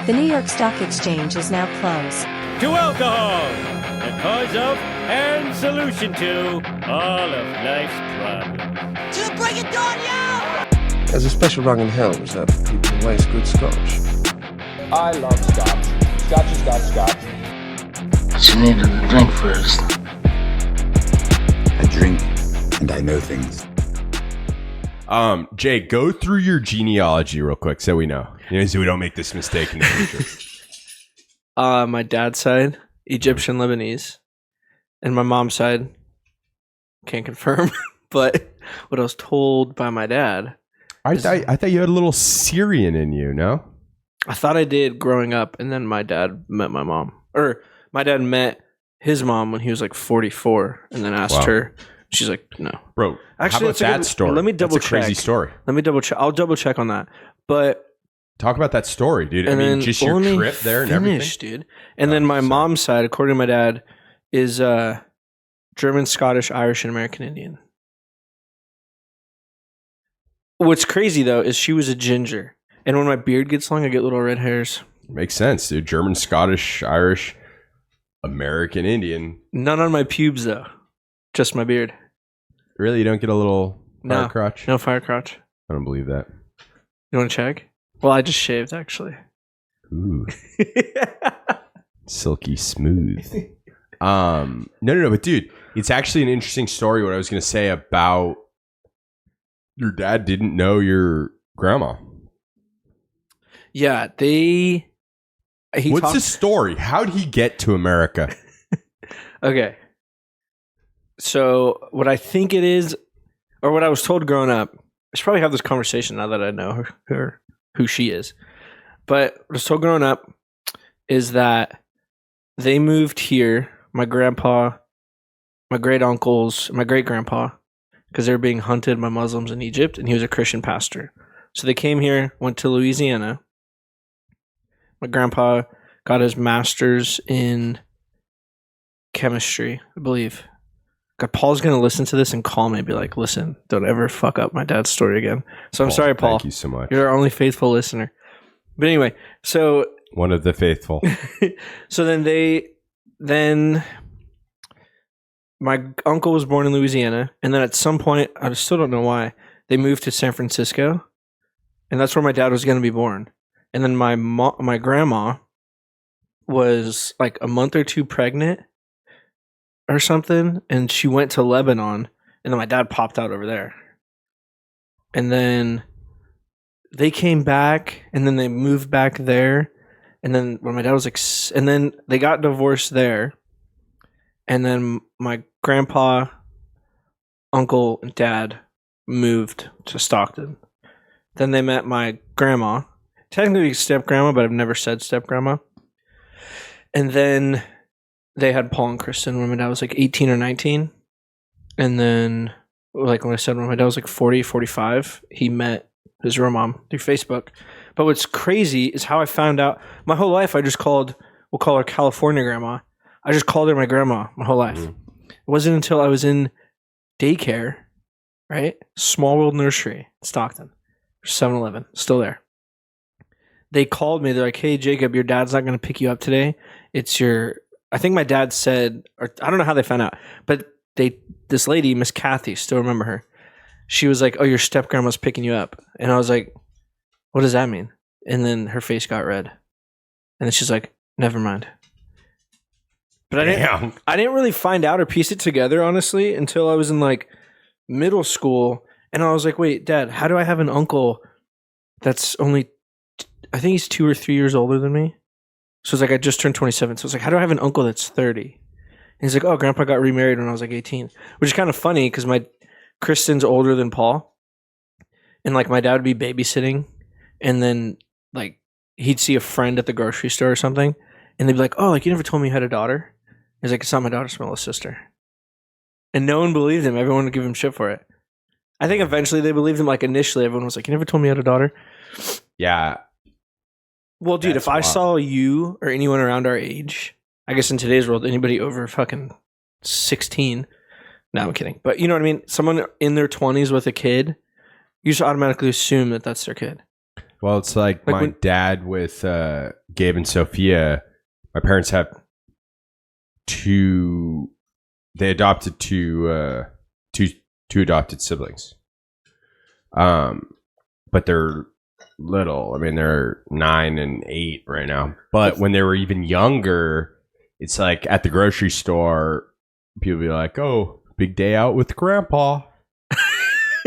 The New York Stock Exchange is now closed. To alcohol, the cause of and solution to all of life's problems. To bring it on, yo! There's a special rung in hell reserved for people who waste good scotch. I love scotch. Scotch is scotch. But you need to drink first. I drink, and I know things. Jay, go through your genealogy real quick so we know. So we don't make this mistake in the future. My dad's side, Egyptian Lebanese. And my mom's side, can't confirm. But what I was told by my dad. I thought you had a little Syrian in you, no? I thought I did growing up, and then my dad met my mom. Or my dad met his mom when he was like 44, and then asked her. She's like, no. Bro, actually, how about that story? Let me double check. Crazy story. Let me double check. I'll double check on that. But talk about that story, dude. I mean, just your trip there and everything. Dude. And then my mom's side, according to my dad, is German, Scottish, Irish, and American Indian. What's crazy, though, is she was a ginger. And when my beard gets long, I get little red hairs. Makes sense, dude. German, Scottish, Irish, American Indian. None on my pubes, though. Just my beard. Really? You don't get a little fire crotch? No fire crotch. I don't believe that. You want to check? Well, I just shaved, actually. Ooh. Silky smooth. No, but dude, it's actually an interesting story. What I was going to say about your dad didn't know your grandma. Yeah, What's the story? How'd he get to America? Okay. So what I think it is, or what I was told growing up, I should probably have this conversation now that I know her who she is. But what I was told growing up is that they moved here, my grandpa, my great uncles, my great grandpa, because they were being hunted by Muslims in Egypt, and he was a Christian pastor. So they came here, went to Louisiana. My grandpa got his master's in chemistry, I believe. God, Paul's going to listen to this and call me and be like, listen, don't ever fuck up my dad's story again. So I'm sorry, Paul. Thank you so much. You're our only faithful listener. But anyway, so... One of the faithful. So then my uncle was born in Louisiana. And then at some point, I still don't know why, they moved to San Francisco. And that's where my dad was going to be born. And then my grandma was like a month or two pregnant or something, and she went to Lebanon, and then my dad popped out over there. And then they came back, and then they moved back there, and then when my dad was like, and then they got divorced there, and then my grandpa, uncle, and dad moved to Stockton. Then they met my grandma, technically step grandma, but I've never said step grandma. And then they had Paul and Kristen when my dad was like 18 or 19. And then, like when I said when my dad was like 40, 45, he met his real mom through Facebook. But what's crazy is how I found out. My whole life I just we'll call her California grandma. I just called her my grandma my whole life. Mm-hmm. It wasn't until I was in daycare, right? Small World Nursery, Stockton, 7-Eleven, still there. They called me. They're like, hey, Jacob, your dad's not going to pick you up today. It's your... I think my dad said, or I don't know how they found out, but this lady, Miss Kathy, still remember her. She was like, oh, your step grandma's picking you up. And I was like, what does that mean? And then her face got red. And then she's like, never mind. But I didn't really find out or piece it together, honestly, until I was in like middle school. And I was like, wait, Dad, how do I have an uncle that's only, I think he's 2 or 3 years older than me? So it's like I just turned 27. So it's like, how do I have an uncle that's 30? And he's like, oh, Grandpa got remarried when I was like 18. Which is kind of funny because Kristen's older than Paul. And like my dad would be babysitting. And then like he'd see a friend at the grocery store or something. And they'd be like, oh, like you never told me you had a daughter? He's like, it's not my daughter, it's my little sister. And no one believed him. Everyone would give him shit for it. I think eventually they believed him. Like initially everyone was like, you never told me you had a daughter? Yeah. Well, dude, if I saw you or anyone around our age, I guess in today's world, anybody over fucking 16, no, I'm kidding. But you know what I mean? Someone in their 20s with a kid, you just automatically assume that that's their kid. Well, it's like my dad with Gabe and Sophia. My parents have they adopted two adopted siblings. But they're little. I mean, they're 9 and 8 right now. But when they were even younger, it's like at the grocery store, people be like, "Oh, big day out with grandpa."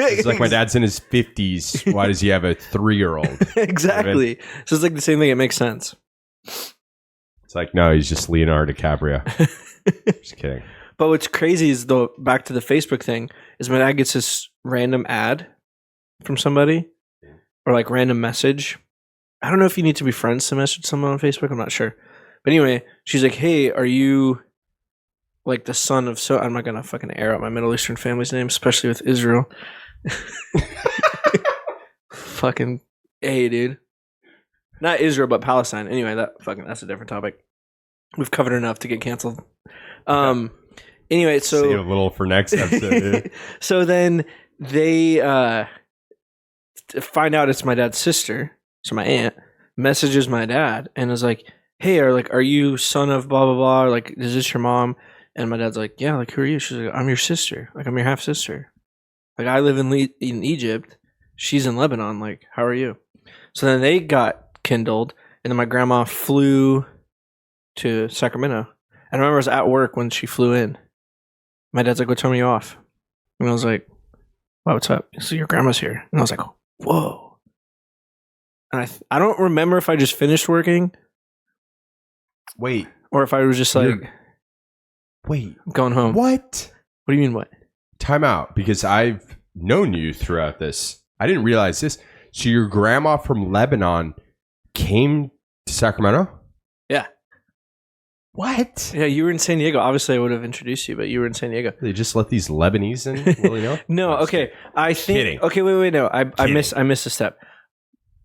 It's like my dad's in his 50s. Why does he have a 3-year-old? Exactly. So it's like the same thing. It makes sense. It's like, no, he's just Leonardo DiCaprio. Just kidding. But what's crazy is, though, back to the Facebook thing, is my dad gets this random ad from somebody or like random message. I don't know if you need to be friends to message someone on Facebook. I'm not sure. But anyway, she's like, "Hey, are you like the son of so?" I'm not going to fucking air out my Middle Eastern family's name, especially with Israel. Fucking A, dude. Not Israel, but Palestine. Anyway, that's a different topic. We've covered enough to get canceled. Anyway, so save a little for next episode. Dude. So then they find out it's my dad's sister. So my aunt messages my dad and is like, "Hey, are you son of blah blah blah? Like, is this your mom?" And my dad's like, "Yeah, like, who are you?" She's like, "I'm your sister. Like, I'm your half sister. Like, I live in Egypt. She's in Lebanon. Like, how are you?" So then they got kindled, and then my grandma flew to Sacramento. And I remember I was at work when she flew in. My dad's like, "What time are you off?" And I was like, "Wow, what's up?" So your grandma's here. And I was like, "Whoa." And I don't remember if I just finished working. Wait. Or if I was just like, wait, going home. What? What do you mean, what? Time out, because I've known you throughout this. I didn't realize this. So your grandma from Lebanon came to Sacramento? Yeah. What? Yeah, you were in San Diego. Obviously, I would have introduced you, but you were in San Diego. They just let these Lebanese in? Willy-nilly? No, okay. I think. Kidding. Okay, wait. No, I missed a step.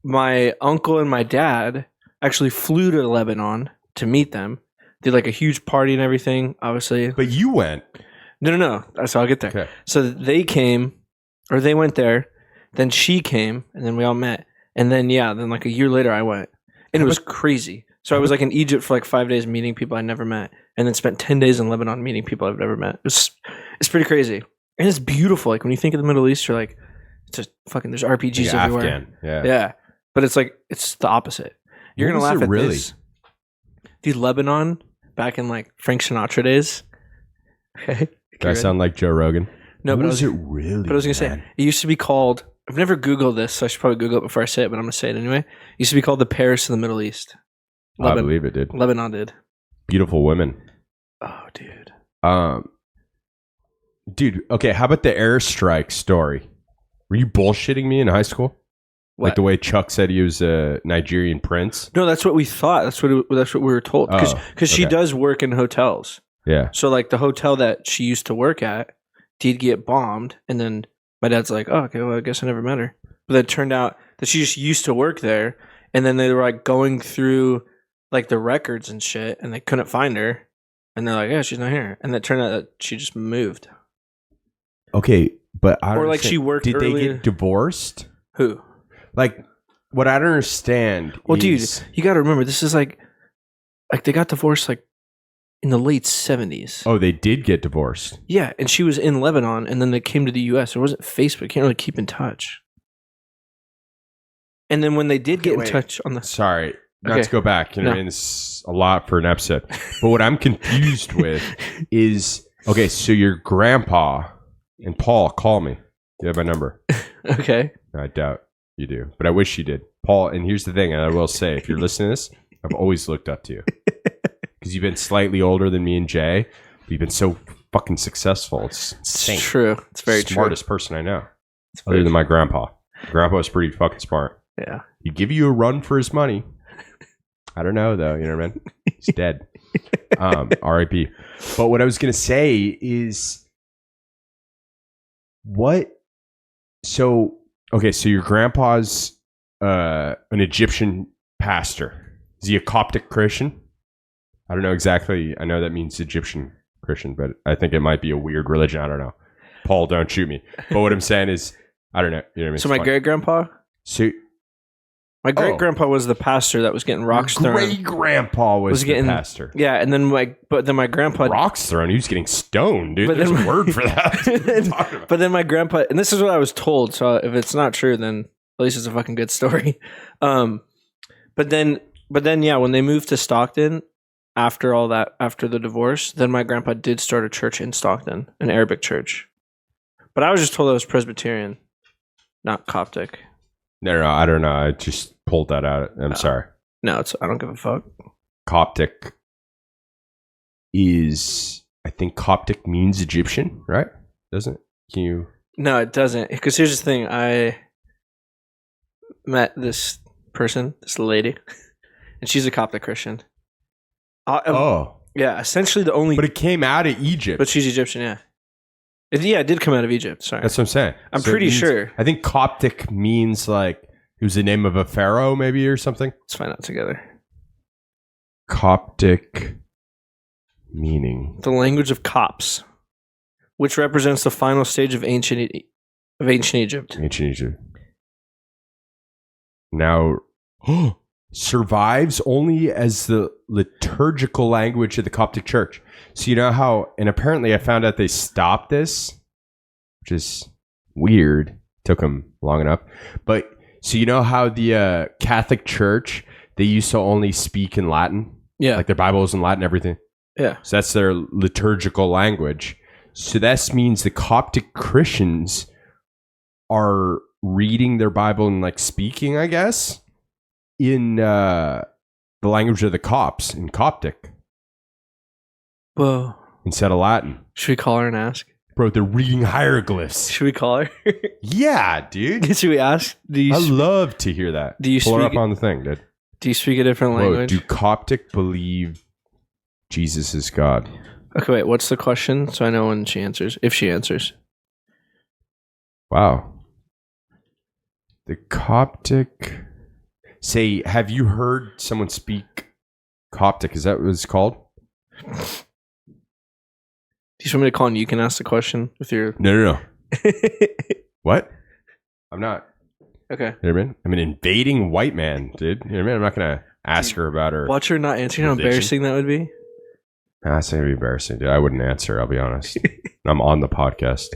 My uncle and my dad actually flew to Lebanon to meet them. Did like a huge party and everything, obviously. But you went. No. So I'll get there. Okay. So they went there. Then she came, and then we all met. And then, then like a year later, I went. And it was crazy. So I was like in Egypt for like 5 days meeting people I never met. And then spent 10 days in Lebanon meeting people I've never met. It's pretty crazy. And it's beautiful. Like when you think of the Middle East, you're like, it's just fucking, there's RPGs like everywhere. Afghan. Yeah. Yeah. But it's like, it's the opposite. You're going to laugh at really? this. Dude, Lebanon, back in like Frank Sinatra days. Okay. Do I sound like Joe Rogan? No, but was it really? But I was going to say, it used to be called, I've never Googled this, so I should probably Google it before I say it, but I'm going to say it anyway. It used to be called the Paris of the Middle East. I believe it did. Lebanon did. Beautiful women. Oh, dude. Dude, okay, how about the airstrike story? Were you bullshitting me in high school? What? Like the way Chuck said he was a Nigerian prince? No, that's what we thought. That's what we were told. Because she does work in hotels. Yeah. So like the hotel that she used to work at did get bombed, and then my dad's like, "Oh, okay, well, I guess I never met her." But then it turned out that she just used to work there, and then they were like going through like the records and shit, and they couldn't find her, and they're like, "Yeah, she's not here," and it turned out that she just moved. Okay, but I don't or like understand. she worked. Did earlier. they get divorced? Who? Like, what I don't understand. Well, is, dude, you got to remember this is like they got divorced like in the late 70s. Oh, they did get divorced. Yeah, and she was in Lebanon, and then they came to the U.S. There wasn't Facebook. Can't really keep in touch. And then when they did get in touch on the... Sorry, not to go back. You know, I mean, it's a lot for an episode. But what I'm confused with is, okay, so your grandpa and Paul, call me. You have my number. Okay. I doubt you do, but I wish you did. Paul, and here's the thing, and I will say, if you're listening to this, I've always looked up to you. Because you've been slightly older than me and Jay, but you've been so fucking successful. It's insane. It's true. It's very Smartest person I know. Other than my grandpa. Grandpa was pretty fucking smart. Yeah. He'd give you a run for his money. I don't know, though. You know what I mean? He's dead. R.I.P. But what I was going to say is, what? So, okay, so your grandpa's an Egyptian pastor. Is he a Coptic Christian? I don't know exactly. I know that means Egyptian Christian, but I think it might be a weird religion. I don't know. Paul, don't shoot me. But what I'm saying is, I don't know. You know what I mean? So my great grandpa? So, My great grandpa was the pastor that was getting rocks thrown. Great grandpa was the pastor. Yeah, and then my grandpa rocks thrown. He was getting stoned, dude. There's a word for that. But then my grandpa, and this is what I was told. So if it's not true, then at least it's a fucking good story. But then, yeah, when they moved to Stockton after all that, after the divorce, then my grandpa did start a church in Stockton, an Arabic church. But I was just told it was Presbyterian, not Coptic. No, I don't know. I just pulled that out. I'm sorry. No, I don't give a fuck. Coptic is, I think Coptic means Egyptian, right? Doesn't it? Can you? No, it doesn't. Because here's the thing. I met this person, this lady, and she's a Coptic Christian. Yeah, essentially the only... But it came out of Egypt. But she's Egyptian, yeah. It did come out of Egypt, sorry. That's what I'm saying. I'm pretty sure. I think Coptic means like, it was the name of a pharaoh maybe or something. Let's find out together. Coptic meaning. The language of Copts, which represents the final stage of ancient Egypt. Ancient Egypt. Now, survives only as the liturgical language of the Coptic Church. So you know how, and apparently I found out they stopped this, which is weird. Took them long enough. But so you know how the Catholic Church, they used to only speak in Latin? Yeah. Like their Bible was in Latin, everything. Yeah. So that's their liturgical language. So that means the Coptic Christians are reading their Bible and like speaking, I guess, in the language of the Copts, in Coptic. Whoa. Instead of Latin. Should we call her and ask? Bro, they're reading hieroglyphs. Should we call her? Yeah, dude. Should we ask? I love to hear that. Do you pull her up on the thing, dude? Do you speak a different language? Do Coptic believe Jesus is God? Okay, wait. What's the question? So I know when she answers. If she answers. Wow. The Coptic... Say, have you heard someone speak Coptic? Is that what it's called? Do you want me to call and you can ask the question with your... No. What? I'm not. Okay. You know what I mean? I'm an invading white man, dude. You know what I mean? I'm not going to ask her about her... Watch her not answering. How embarrassing that would be. Nah, it's not going to be embarrassing, dude. I wouldn't answer, I'll be honest. I'm on the podcast.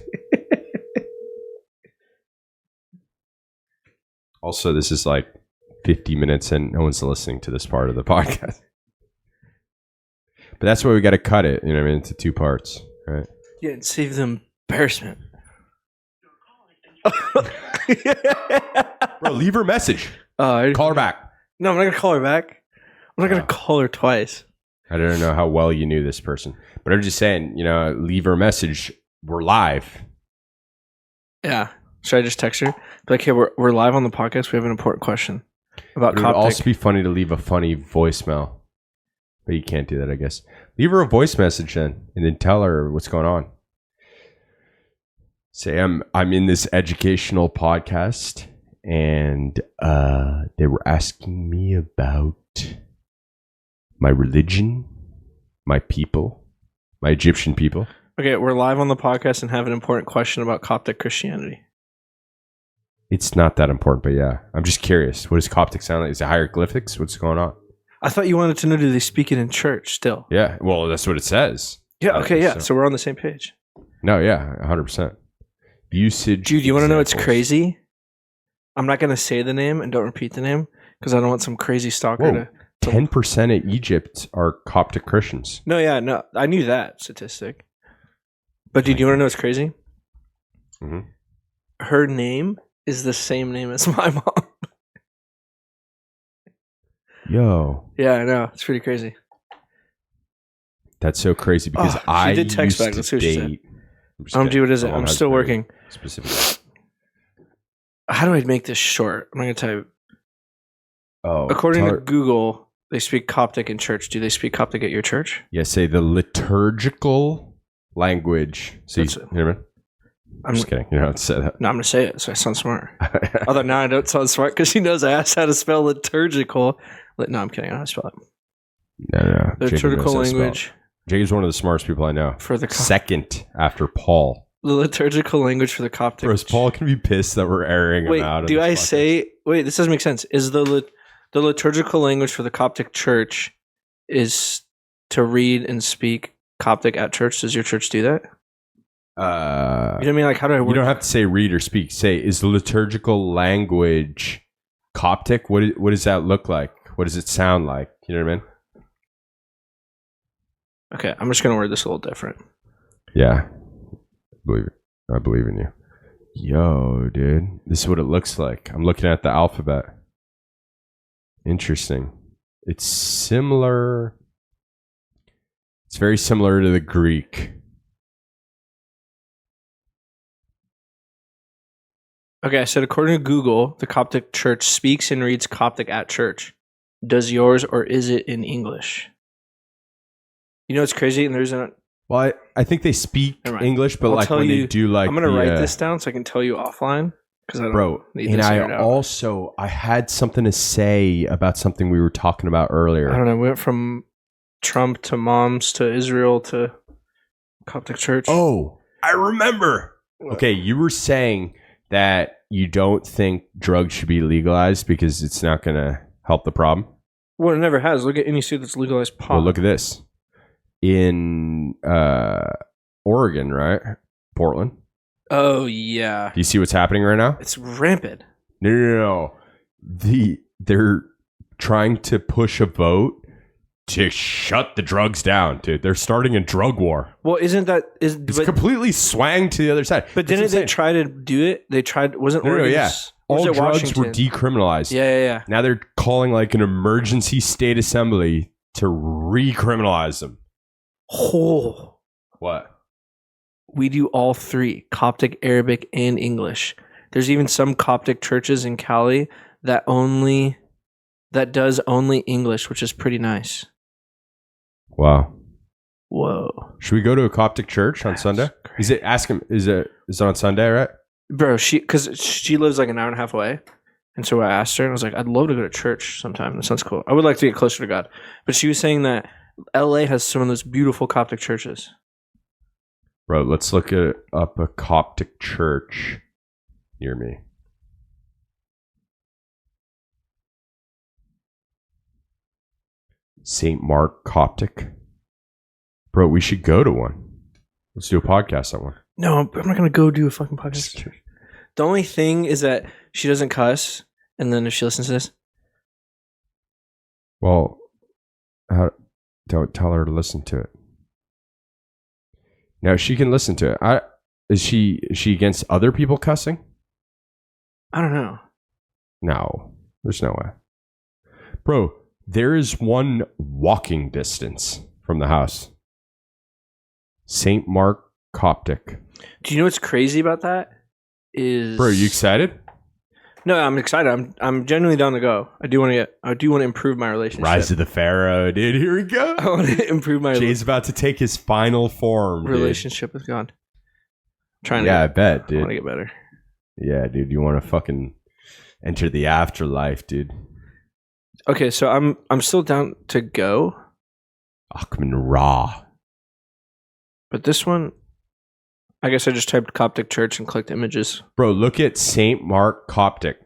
Also, this is like 50 minutes and no one's listening to this part of the podcast. But that's why we got to cut it, you know what I mean, into 2 parts, right? Yeah, and save the embarrassment. Bro, leave her a message. Call her back. No, I'm not going to call her back. I'm not going to call her twice. I don't know how well you knew this person. But I'm just saying, leave her a message. We're live. Yeah. Should I just text her? Be like, hey, we're live on the podcast. We have an important question about Coptic. It would also be funny to leave a funny voicemail. But you can't do that, I guess. Leave her a voice message then, and then tell her what's going on. Say I'm in this educational podcast, and they were asking me about my religion, my people, my Egyptian people. Okay, we're live on the podcast and have an important question about Coptic Christianity. It's not that important, but yeah. I'm just curious. What does Coptic sound like? Is it hieroglyphics? What's going on? I thought you wanted to know, do they speak it in church still? Yeah, well, that's what it says. Yeah, okay, yeah. So we're on the same page. No, yeah, 100%. Usage. Dude, you want to know what's crazy? I'm not going to say the name and don't repeat the name because I don't want some crazy stalker to... 10% of Egypt are Coptic Christians. No, I knew that statistic. But dude, you want to know what's crazy? Mm-hmm. Her name is the same name as my mom. Yo. Yeah, I know. It's pretty crazy. That's so crazy because I did text back. Let's see what she said. What is it? I'm still working. Specifically. How do I make this short? I'm not going to type. Oh, according to Google, they speak Coptic in church. Do they speak Coptic at your church? Yeah, say the liturgical language. See, you know what I mean? I'm just kidding. You don't have to say that. No, I'm going to say it so I sound smart. Although now I don't sound smart because she knows I asked how to spell liturgical. No, I'm kidding. I don't know how to spell it. No. Liturgical language. Jake is one of the smartest people I know. For the second after Paul. the liturgical language for the Coptic. Bro, is Paul gonna be pissed that we're airing him out? Wait, do I say? Wait, this doesn't make sense. Is the liturgical language for the Coptic Church is to read and speak Coptic at church? Does your church do that? You know what I mean? Like, how do I? You don't have to say read or speak. Say, is the liturgical language Coptic? What does that look like? What does it sound like? You know what I mean? Okay, I'm just gonna word this a little different. Yeah, I believe in you. Yo, dude, this is what it looks like. I'm looking at the alphabet. Interesting. It's similar. It's very similar to the Greek. Okay, I said according to Google, the Coptic Church speaks and reads Coptic at church. Does yours, or is it in English? You know what's crazy? And there's a Well, I think they speak English, but I'll like tell when you, they do like I'm gonna write this down so I can tell you offline because I don't bro. need And this aired I out. also I had something to say about something we were talking about earlier. I don't know. We went from Trump to moms to Israel to Coptic Church. Oh, I remember. What? Okay, you were saying that you don't think drugs should be legalized because it's not going to help the problem. Well, it never has. Look at any state that's legalized pot. Well, look at this. In Oregon, right? Portland. Oh, yeah. Do you see what's happening right now? It's rampant. No. They're trying to push a vote to shut the drugs down, dude. They're starting a drug war. Well, isn't that... It's completely swang to the other side. But didn't they try to do it? They tried... Wasn't Oregon... Yeah. All drugs were decriminalized. Yeah. Now they're calling like an emergency state assembly to recriminalize them. Oh. What? We do all three, Coptic, Arabic, and English. There's even some Coptic churches in Cali that does only English, which is pretty nice. Wow. Whoa. Should we go to a Coptic church on Sunday? Is it on Sunday, right? Bro, because she lives like an hour and a half away. And so I asked her, and I was like, I'd love to go to church sometime. That sounds cool. I would like to get closer to God. But she was saying that LA has some of those beautiful Coptic churches. Bro, let's look up a Coptic church near me. St. Mark Coptic. Bro, we should go to one. Let's do a podcast on one. No, I'm not going to go do a fucking podcast at church. The only thing is that she doesn't cuss. And then if she listens to this. Well, don't tell her to listen to it. No, she can listen to it. Is she against other people cussing? I don't know. No, there's no way. Bro, there is one walking distance from the house. St. Mark Coptic. Do you know what's crazy about that? Bro, are you excited? No, I'm excited. I'm genuinely down to go. I do want to improve my relationship. Rise of the Pharaoh, dude. Here we go. I want to improve my Jay's about to take his final form. relationship with God. I bet, dude. I want to get better. Yeah, dude. You want to fucking enter the afterlife, dude. Okay, so I'm still down to go. Achman Ra. But this one, I guess I just typed Coptic Church and clicked images. Bro, look at St. Mark Coptic.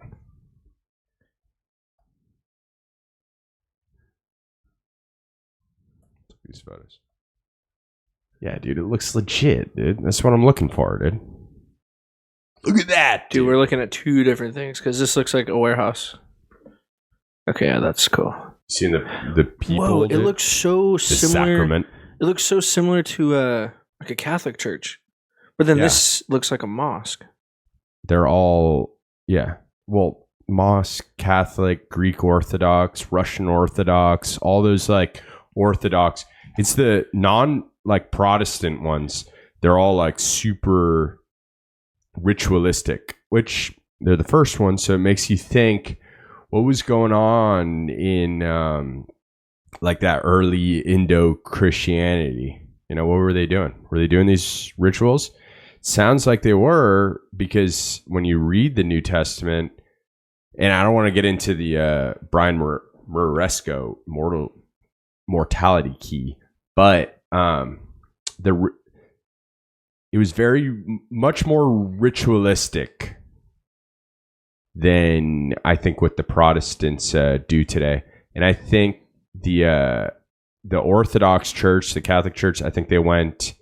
These photos. Yeah, dude, it looks legit, dude. That's what I'm looking for, dude. Look at that, dude. We're looking at two different things because this looks like a warehouse. Okay, yeah, that's cool. Seeing the people. Whoa, it looks so the similar. Sacrament. It looks so similar to like a Catholic church, but then this looks like a mosque. They're all well, mosque, Catholic, Greek Orthodox, Russian Orthodox, all those like Orthodox. It's the non like Protestant ones. They're all like super ritualistic, which they're the first ones. So it makes you think what was going on in like that early Indo-Christianity. You know, what were they doing? Were they doing these rituals? Sounds like they were, because when you read the New Testament, and I don't want to get into the Brian Moresco mortality key, but it was very much more ritualistic than I think what the Protestants do today. And I think the Orthodox Church, the Catholic Church, I think they went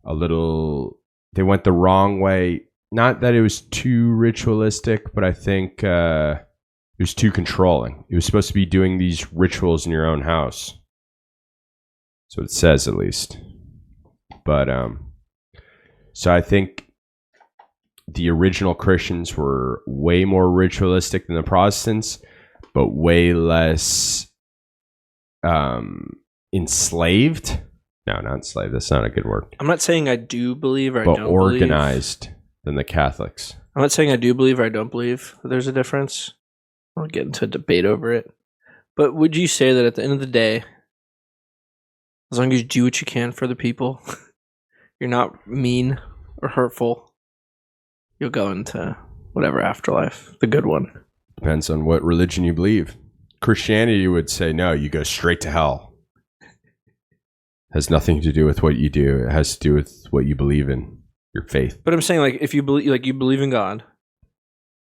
the wrong way. Not that it was too ritualistic, but I think it was too controlling. It was supposed to be doing these rituals in your own house. That's what it says, at least. But so I think the original Christians were way more ritualistic than the Protestants, but way less enslaved. No, not enslaved. That's not a good word. I'm not saying I do believe or I but don't organized than the Catholics. I'm not saying I do believe or I don't believe that there's a difference. I'll get into a debate over it. But would you say that at the end of the day, as long as you do what you can for the people, you're not mean or hurtful, you'll go into whatever afterlife, the good one? Depends on what religion you believe. Christianity would say, no, you go straight to hell. Has nothing to do with what you do. It has to do with what you believe in, your faith. But I'm saying, like, if you believe, like, you believe in God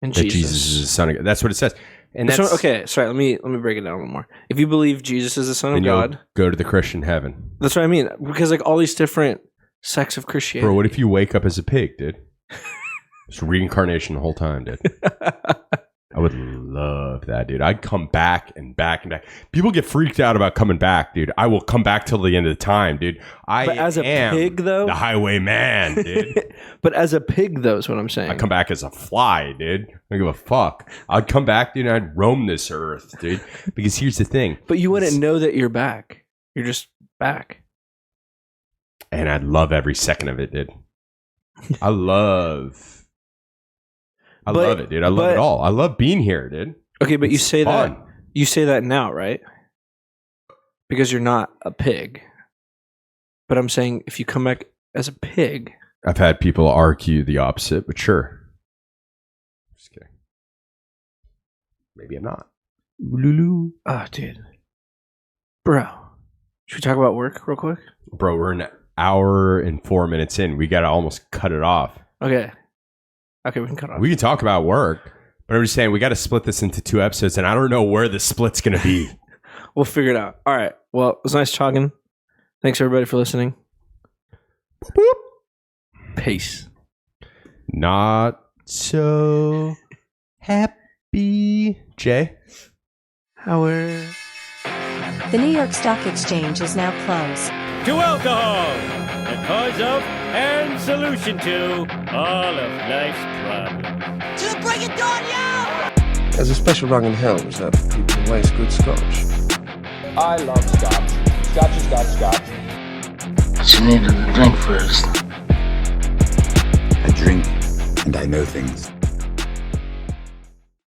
and that Jesus is the Son of God. That's what it says. And that's okay. Sorry, let me break it down a little more. If you believe Jesus is the Son of then God, you'll go to the Christian heaven. that's what I mean. Because like all these different sects of Christianity. Bro, what if you wake up as a pig, dude? It's reincarnation the whole time, dude. I would love that, dude. I'd come back and back and back. People get freaked out about coming back, dude. I will come back till the end of the time, dude. But as a pig, though, the highwayman, dude. But as a pig, though, is what I'm saying. I come back as a fly, dude. I don't give a fuck. I'd come back, dude, and I'd roam this earth, dude. Because here's the thing. But you wouldn't know that you're back. You're just back. And I'd love every second of it, dude. I love it, dude. I love it all. I love being here, dude. Okay, but it's you say fun. that you say that now, right? Because you're not a pig. But I'm saying if you come back as a pig, I've had people argue the opposite, but sure. Just kidding. Maybe I'm not. Lulu. Oh, dude. Bro. Should we talk about work real quick? Bro, we're an hour and 4 minutes in. We got to almost cut it off. Okay, we can cut off. We can talk about work, but I'm just saying we got to split this into 2 episodes, and I don't know where the split's going to be. We'll figure it out. All right. Well, it was nice talking. Thanks, everybody, for listening. Boop. Peace. Not so happy. Jay? Howard. The New York Stock Exchange is now closed. To alcohol, the cause of and solution to all of life's problems. To the break of dawn, yo! There's a special rung in hell reserved for people who waste good scotch. I love scotch. Scotch is got scotch. But you need to drink first. I drink, and I know things.